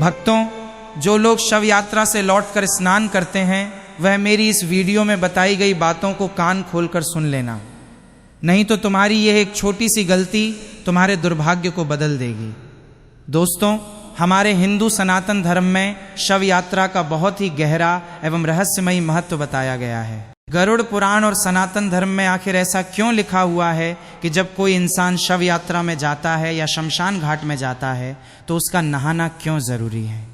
भक्तों, जो लोग शव यात्रा से लौटकर स्नान करते हैं वह मेरी इस वीडियो में बताई गई बातों को कान खोलकर सुन लेना, नहीं तो तुम्हारी यह एक छोटी सी गलती तुम्हारे दुर्भाग्य को बदल देगी। दोस्तों, हमारे हिंदू सनातन धर्म में शव यात्रा का बहुत ही गहरा एवं रहस्यमयी महत्व बताया गया है। गरुड़ पुराण और सनातन धर्म में आखिर ऐसा क्यों लिखा हुआ है कि जब कोई इंसान शव यात्रा में जाता है या शमशान घाट में जाता है तो उसका नहाना क्यों ज़रूरी है?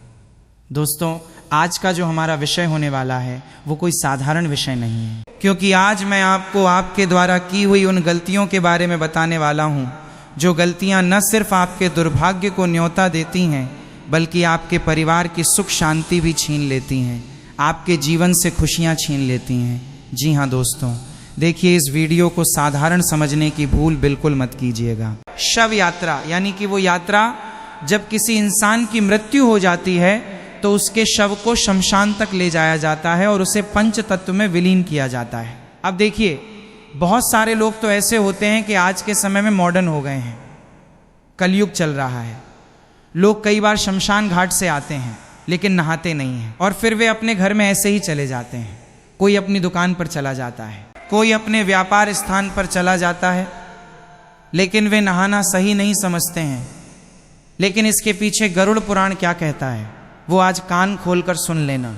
दोस्तों, आज का जो हमारा विषय होने वाला है वो कोई साधारण विषय नहीं है, क्योंकि आज मैं आपको आपके द्वारा की हुई उन गलतियों के बारे में बताने वाला हूँ जो गलतियाँ न सिर्फ आपके दुर्भाग्य को न्योता देती हैं बल्कि आपके परिवार की सुख शांति भी छीन लेती हैं, आपके जीवन से खुशियाँ छीन लेती हैं। जी हाँ दोस्तों, देखिए, इस वीडियो को साधारण समझने की भूल बिल्कुल मत कीजिएगा। शव यात्रा यानी कि वो यात्रा जब किसी इंसान की मृत्यु हो जाती है तो उसके शव को शमशान तक ले जाया जाता है और उसे पंच तत्व में विलीन किया जाता है। अब देखिए, बहुत सारे लोग तो ऐसे होते हैं कि आज के समय में मॉडर्न हो गए हैं, कलयुग चल रहा है। लोग कई बार शमशान घाट से आते हैं लेकिन नहाते नहीं हैं और फिर वे अपने घर में ऐसे ही चले जाते हैं। कोई अपनी दुकान पर चला जाता है, कोई अपने व्यापार स्थान पर चला जाता है, लेकिन वे नहाना सही नहीं समझते हैं। लेकिन इसके पीछे गरुड़ पुराण क्या कहता है वो आज कान खोलकर सुन लेना,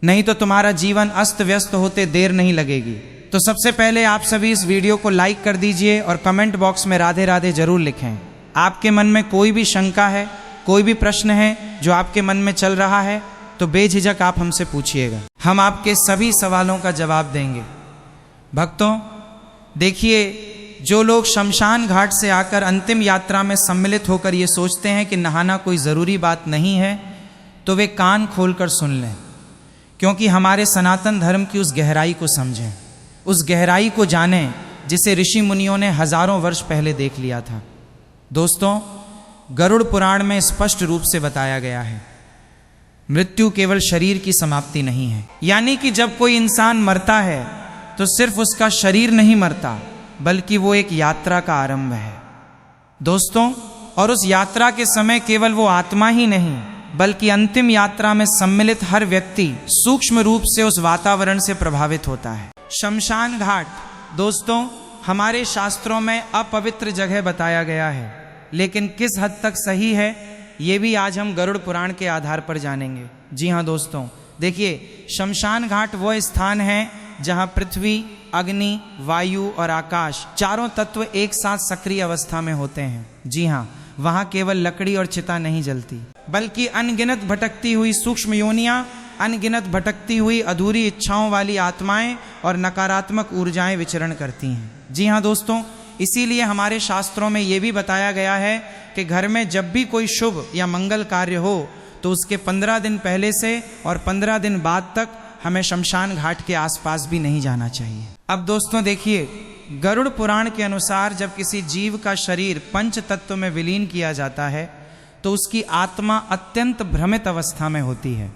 नहीं तो तुम्हारा जीवन अस्त व्यस्त होते देर नहीं लगेगी। तो सबसे पहले आप सभी इस वीडियो को लाइक कर दीजिए और कमेंट बॉक्स में राधे राधे जरूर लिखें। आपके मन में कोई भी शंका है, कोई भी प्रश्न है जो आपके मन में चल रहा है तो बेझिझक आप हमसे पूछिएगा, हम आपके सभी सवालों का जवाब देंगे। भक्तों, देखिए, जो लोग शमशान घाट से आकर अंतिम यात्रा में सम्मिलित होकर ये सोचते हैं कि नहाना कोई ज़रूरी बात नहीं है तो वे कान खोलकर सुन लें, क्योंकि हमारे सनातन धर्म की उस गहराई को समझें, उस गहराई को जानें जिसे ऋषि मुनियों ने हजारों वर्ष पहले देख लिया था। दोस्तों, गरुड़ पुराण में स्पष्ट रूप से बताया गया है मृत्यु केवल शरीर की समाप्ति नहीं है, यानी कि जब कोई इंसान मरता है तो सिर्फ उसका शरीर नहीं मरता बल्कि वो एक यात्रा का आरंभ है। दोस्तों, और उस यात्रा के समय केवल वो आत्मा ही नहीं बल्कि अंतिम यात्रा में सम्मिलित हर व्यक्ति सूक्ष्म रूप से उस वातावरण से प्रभावित होता है। शमशान घाट, दोस्तों, हमारे शास्त्रों में अपवित्र जगह बताया गया है, लेकिन किस हद तक सही है ये भी आज हम गरुड़ पुराण के आधार पर जानेंगे। जी हाँ दोस्तों, देखिए, शमशान घाट वो स्थान है जहाँ पृथ्वी, अग्नि, वायु और आकाश चारों तत्व एक साथ सक्रिय अवस्था में होते हैं। जी हाँ, वहाँ केवल लकड़ी और चिता नहीं जलती बल्कि अनगिनत भटकती हुई सूक्ष्म योनियाँ, अनगिनत भटकती हुई अधूरी इच्छाओं वाली आत्माएं और नकारात्मक ऊर्जाएं विचरण करती हैं। जी हाँ दोस्तों, इसीलिए हमारे शास्त्रों में ये भी बताया गया है कि घर में जब भी कोई शुभ या मंगल कार्य हो तो उसके 15 दिन पहले से और 15 दिन बाद तक हमें शमशान घाट के आसपास भी नहीं जाना चाहिए। अब दोस्तों देखिए, गरुड़ पुराण के अनुसार जब किसी जीव का शरीर पंच तत्व में विलीन किया जाता है तो उसकी आत्मा अत्यंत भ्रमित अवस्था में होती है,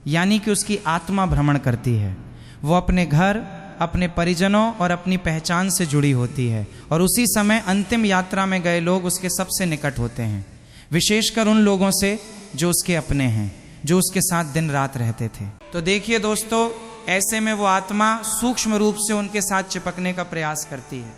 यानी कि उसकी आत्मा भ्रमण करती है। वो अपने घर, अपने परिजनों और अपनी पहचान से जुड़ी होती है और उसी समय अंतिम यात्रा में गए लोग उसके सबसे निकट होते हैं, विशेषकर उन लोगों से जो उसके अपने हैं, जो उसके साथ दिन रात रहते थे। तो देखिए दोस्तों, ऐसे में वो आत्मा सूक्ष्म रूप से उनके साथ चिपकने का प्रयास करती है,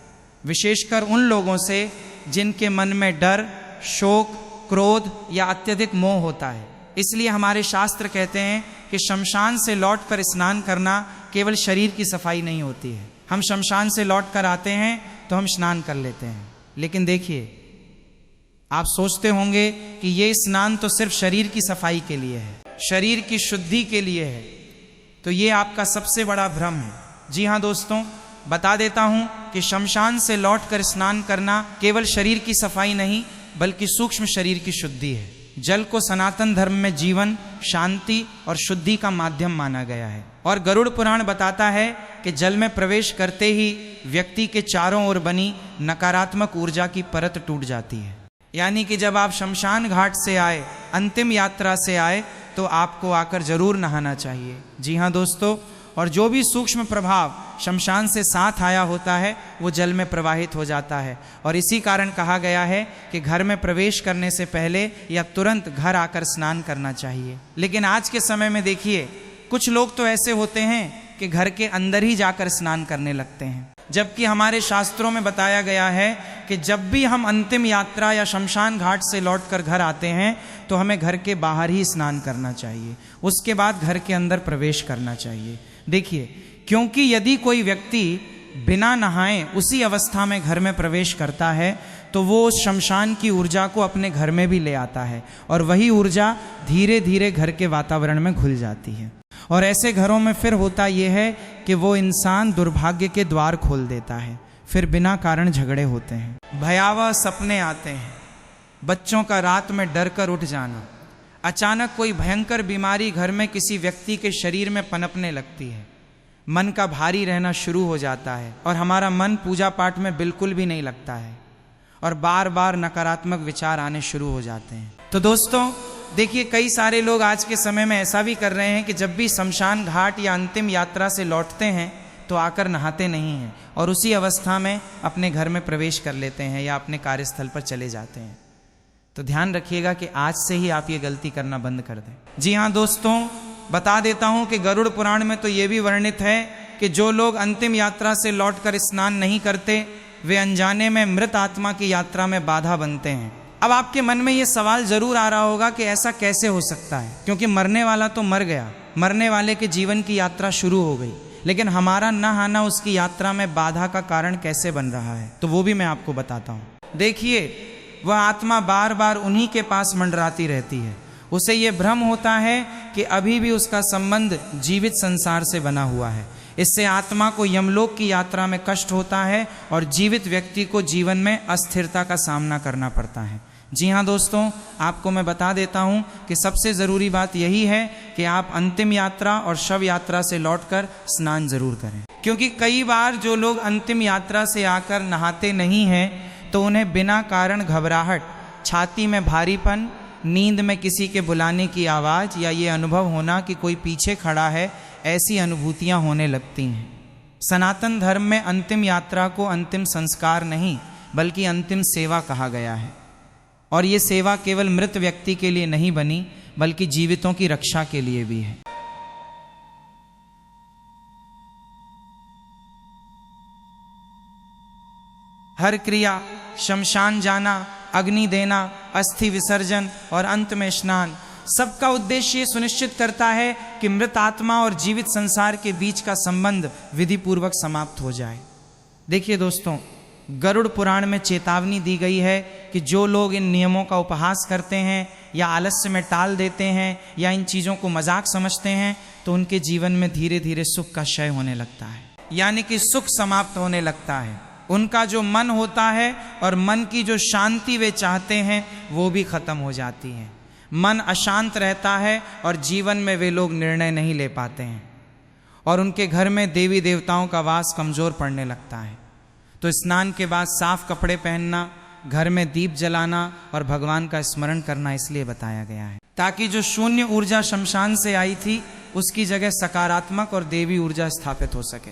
विशेषकर उन लोगों से जिनके मन में डर, शोक, क्रोध या अत्यधिक मोह होता है। इसलिए हमारे शास्त्र कहते हैं कि शमशान से लौटकर स्नान करना केवल शरीर की सफाई नहीं होती है। हम शमशान से लौटकर आते हैं तो हम स्नान कर लेते हैं, लेकिन देखिए, आप सोचते होंगे कि ये स्नान तो सिर्फ शरीर की सफाई के लिए है, शरीर की शुद्धि के लिए है, तो ये आपका सबसे बड़ा भ्रम है। जी हाँ दोस्तों, बता देता हूँ कि शमशान से लौटकर स्नान करना केवल शरीर की सफाई नहीं बल्कि सूक्ष्म शरीर की शुद्धि है। जल को सनातन धर्म में जीवन, शांति और शुद्धि का माध्यम माना गया है और गरुड़ पुराण बताता है कि जल में प्रवेश करते ही व्यक्ति के चारों ओर बनी नकारात्मक ऊर्जा की परत टूट जाती है। यानी कि जब आप शमशान घाट से आए, अंतिम यात्रा से आए, तो आपको आकर जरूर नहाना चाहिए। जी हाँ दोस्तों, और जो भी सूक्ष्म प्रभाव शमशान से साथ आया होता है वो जल में प्रवाहित हो जाता है। और इसी कारण कहा गया है कि घर में प्रवेश करने से पहले या तुरंत घर आकर स्नान करना चाहिए। लेकिन आज के समय में देखिए, कुछ लोग तो ऐसे होते हैं कि घर के अंदर ही जाकर स्नान करने लगते हैं, जबकि हमारे शास्त्रों में बताया गया है कि जब भी हम अंतिम यात्रा या शमशान घाट से लौटकर घर आते हैं तो हमें घर के बाहर ही स्नान करना चाहिए, उसके बाद घर के अंदर प्रवेश करना चाहिए। देखिए, क्योंकि यदि कोई व्यक्ति बिना नहाए उसी अवस्था में घर में प्रवेश करता है तो वो उस शमशान की ऊर्जा को अपने घर में भी ले आता है और वही ऊर्जा धीरे धीरे घर के वातावरण में घुल जाती है। और ऐसे घरों में फिर होता यह है कि वो इंसान दुर्भाग्य के द्वार खोल देता है, फिर बिना कारण झगड़े होते हैं, भयावह सपने आते हैं, बच्चों का रात में डर कर उठ जाना, अचानक कोई भयंकर बीमारी घर में किसी व्यक्ति के शरीर में पनपने लगती है, मन का भारी रहना शुरू हो जाता है और हमारा मन पूजा पाठ में बिल्कुल भी नहीं लगता है और बार बार नकारात्मक विचार आने शुरू हो जाते हैं। तो दोस्तों देखिए, कई सारे लोग आज के समय में ऐसा भी कर रहे हैं कि जब भी शमशान घाट या अंतिम यात्रा से लौटते हैं तो आकर नहाते नहीं हैं और उसी अवस्था में अपने घर में प्रवेश कर लेते हैं या अपने कार्यस्थल पर चले जाते हैं। तो ध्यान रखिएगा कि आज से ही आप ये गलती करना बंद कर दें। जी हाँ दोस्तों, बता देता हूँ कि गरुड़ पुराण में तो ये भी वर्णित है कि जो लोग अंतिम यात्रा से लौटकर स्नान नहीं करते वे अनजाने में मृत आत्मा की यात्रा में बाधा बनते हैं। अब आपके मन में ये सवाल जरूर आ रहा होगा कि ऐसा कैसे हो सकता है, क्योंकि मरने वाला तो मर गया, मरने वाले के जीवन की यात्रा शुरू हो गई, लेकिन हमारा न आना उसकी यात्रा में बाधा का कारण कैसे बन रहा है, तो वो भी मैं आपको बताता हूँ। देखिए, वह आत्मा बार बार उन्हीं के पास मंडराती रहती है। उसे ये भ्रम होता है कि अभी भी उसका संबंध जीवित संसार से बना हुआ है। इससे आत्मा को यमलोक की यात्रा में कष्ट होता है और जीवित व्यक्ति को जीवन में अस्थिरता का सामना करना पड़ता है। जी हाँ दोस्तों, आपको मैं बता देता हूँ कि सबसे ज़रूरी बात यही है कि आप अंतिम यात्रा और शव यात्रा से लौटकर स्नान जरूर करें, क्योंकि कई बार जो लोग अंतिम यात्रा से आकर नहाते नहीं हैं तो उन्हें बिना कारण घबराहट, छाती में भारीपन, नींद में किसी के बुलाने की आवाज़ या ये अनुभव होना कि कोई पीछे खड़ा है, ऐसी अनुभूतियाँ होने लगती हैं। सनातन धर्म में अंतिम यात्रा को अंतिम संस्कार नहीं बल्कि अंतिम सेवा कहा गया है और ये सेवा केवल मृत व्यक्ति के लिए नहीं बनी बल्कि जीवितों की रक्षा के लिए भी है। हर क्रिया, शमशान जाना, अग्नि देना, अस्थि विसर्जन और अंत में स्नान, सबका उद्देश्य सुनिश्चित करता है कि मृत आत्मा और जीवित संसार के बीच का संबंध विधि पूर्वक समाप्त हो जाए। देखिए दोस्तों, गरुड़ पुराण में चेतावनी दी गई है कि जो लोग इन नियमों का उपहास करते हैं या आलस्य में टाल देते हैं या इन चीज़ों को मजाक समझते हैं तो उनके जीवन में धीरे धीरे सुख का क्षय होने लगता है, यानी कि सुख समाप्त होने लगता है। उनका जो मन होता है और मन की जो शांति वे चाहते हैं वो भी खत्म हो जाती है। मन अशांत रहता है और जीवन में वे लोग निर्णय नहीं ले पाते हैं और उनके घर में देवी देवताओं का वास कमज़ोर पड़ने लगता है। तो स्नान के बाद साफ कपड़े पहनना, घर में दीप जलाना और भगवान का स्मरण करना इसलिए बताया गया है ताकि जो शून्य ऊर्जा शमशान से आई थी उसकी जगह सकारात्मक और देवी ऊर्जा स्थापित हो सके।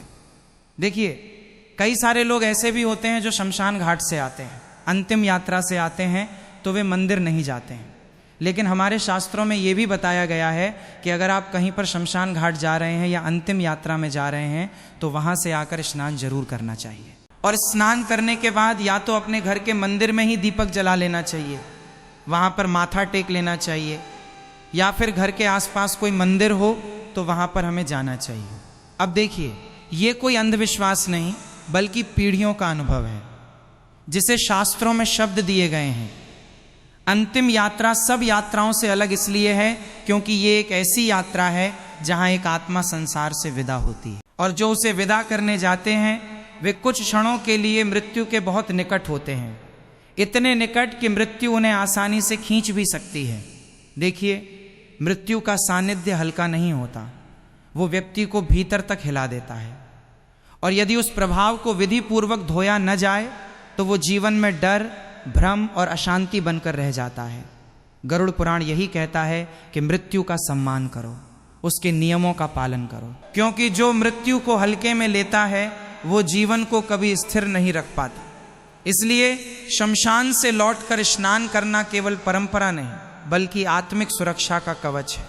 देखिए, कई सारे लोग ऐसे भी होते हैं जो शमशान घाट से आते हैं, अंतिम यात्रा से आते हैं तो वे मंदिर नहीं जाते हैं, लेकिन हमारे शास्त्रों में ये भी बताया गया है कि अगर आप कहीं पर शमशान घाट जा रहे हैं या अंतिम यात्रा में जा रहे हैं तो वहाँ से आकर स्नान जरूर करना चाहिए और स्नान करने के बाद या तो अपने घर के मंदिर में ही दीपक जला लेना चाहिए, वहाँ पर माथा टेक लेना चाहिए, या फिर घर के आसपास कोई मंदिर हो तो वहाँ पर हमें जाना चाहिए। अब देखिए, ये कोई अंधविश्वास नहीं बल्कि पीढ़ियों का अनुभव है जिसे शास्त्रों में शब्द दिए गए हैं। अंतिम यात्रा सब यात्राओं से अलग इसलिए है क्योंकि ये एक ऐसी यात्रा है जहाँ एक आत्मा संसार से विदा होती है और जो उसे विदा करने जाते हैं वे कुछ क्षणों के लिए मृत्यु के बहुत निकट होते हैं, इतने निकट कि मृत्यु उन्हें आसानी से खींच भी सकती है। देखिए, मृत्यु का सानिध्य हल्का नहीं होता, वो व्यक्ति को भीतर तक हिला देता है और यदि उस प्रभाव को विधि पूर्वक धोया न जाए तो वो जीवन में डर, भ्रम और अशांति बनकर रह जाता है। गरुड़ पुराण यही कहता है कि मृत्यु का सम्मान करो, उसके नियमों का पालन करो, क्योंकि जो मृत्यु को हल्के में लेता है वो जीवन को कभी स्थिर नहीं रख पाता। इसलिए शमशान से लौटकर स्नान करना केवल परंपरा नहीं बल्कि आत्मिक सुरक्षा का कवच है।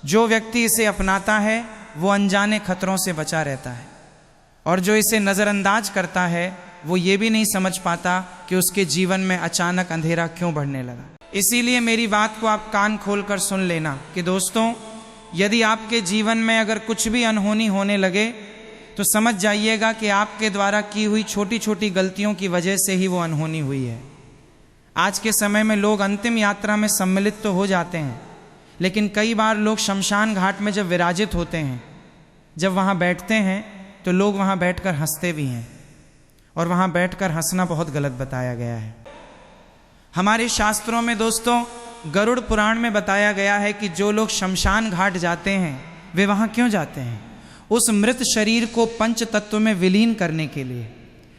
जो व्यक्ति इसे अपनाता है वो अनजाने खतरों से बचा रहता है, और जो इसे नज़रअंदाज करता है वो ये भी नहीं समझ पाता कि उसके जीवन में अचानक अंधेरा क्यों बढ़ने लगा। इसीलिए मेरी बात को आप कान खोलकर सुन लेना कि दोस्तों, यदि आपके जीवन में अगर कुछ भी अनहोनी होने लगे तो समझ जाइएगा कि आपके द्वारा की हुई छोटी छोटी गलतियों की वजह से ही वो अनहोनी हुई है। आज के समय में लोग अंतिम यात्रा में सम्मिलित तो हो जाते हैं, लेकिन कई बार लोग शमशान घाट में जब विराजित होते हैं, जब वहाँ बैठते हैं तो लोग वहाँ बैठकर हंसते भी हैं, और वहाँ बैठकर हंसना बहुत गलत बताया गया है। हमारे शास्त्रों में दोस्तों गरुड़ पुराण में बताया गया है कि जो लोग शमशान घाट जाते हैं वे वहाँ क्यों जाते हैं? उस मृत शरीर को पंच तत्व में विलीन करने के लिए।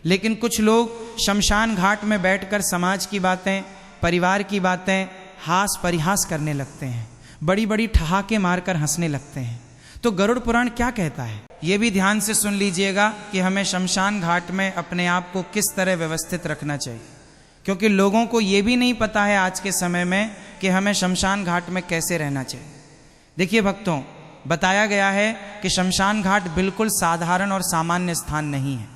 लेकिन कुछ लोग शमशान घाट में बैठकर समाज की बातें, परिवार की बातें हास परिहास करने लगते हैं, बड़ी बड़ी ठहाके मारकर हंसने लगते हैं। तो गरुड़ पुराण क्या कहता है ये भी ध्यान से सुन लीजिएगा कि हमें शमशान घाट में अपने आप को किस तरह व्यवस्थित रखना चाहिए, क्योंकि लोगों को ये भी नहीं पता है आज के समय में कि हमें शमशान घाट में कैसे रहना चाहिए। देखिए भक्तों, बताया गया है कि शमशान घाट बिल्कुल साधारण और सामान्य स्थान नहीं है।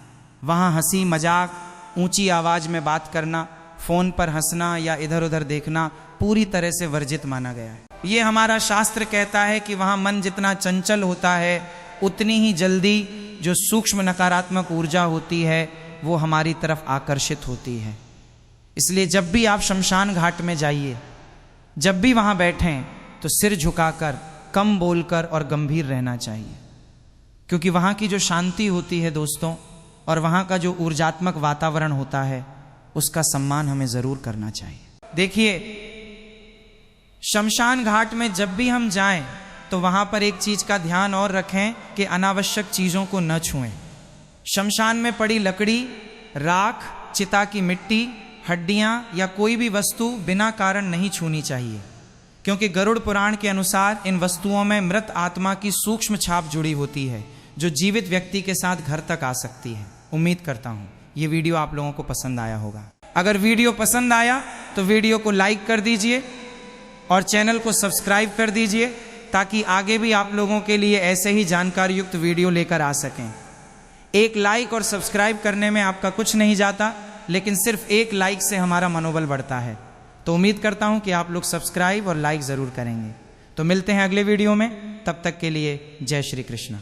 वहाँ हंसी मजाक, ऊंची आवाज़ में बात करना, फ़ोन पर हंसना या इधर उधर देखना पूरी तरह से वर्जित माना गया है। ये हमारा शास्त्र कहता है कि वहाँ मन जितना चंचल होता है उतनी ही जल्दी जो सूक्ष्म नकारात्मक ऊर्जा होती है वो हमारी तरफ आकर्षित होती है। इसलिए जब भी आप शमशान घाट में जाइए, जब भी वहाँ बैठें तो सिर झुकाकर, कम बोलकर और गंभीर रहना चाहिए, क्योंकि वहाँ की जो शांति होती है दोस्तों, और वहाँ का जो ऊर्जात्मक वातावरण होता है उसका सम्मान हमें ज़रूर करना चाहिए। देखिए, शमशान घाट में जब भी हम जाएं तो वहाँ पर एक चीज़ का ध्यान और रखें कि अनावश्यक चीज़ों को न छुएं। शमशान में पड़ी लकड़ी, राख, चिता की मिट्टी, हड्डियाँ या कोई भी वस्तु बिना कारण नहीं छूनी चाहिए, क्योंकि गरुड़ पुराण के अनुसार इन वस्तुओं में मृत आत्मा की सूक्ष्म छाप जुड़ी होती है जो जीवित व्यक्ति के साथ घर तक आ सकती है। उम्मीद करता हूँ ये वीडियो आप लोगों को पसंद आया होगा। अगर वीडियो पसंद आया तो वीडियो को लाइक कर दीजिए और चैनल को सब्सक्राइब कर दीजिए, ताकि आगे भी आप लोगों के लिए ऐसे ही जानकारी युक्त वीडियो लेकर आ सकें। एक लाइक और सब्सक्राइब करने में आपका कुछ नहीं जाता, लेकिन सिर्फ एक लाइक से हमारा मनोबल बढ़ता है। तो उम्मीद करता हूं कि आप लोग सब्सक्राइब और लाइक ज़रूर करेंगे। तो मिलते हैं अगले वीडियो में, तब तक के लिए जय श्री कृष्ण।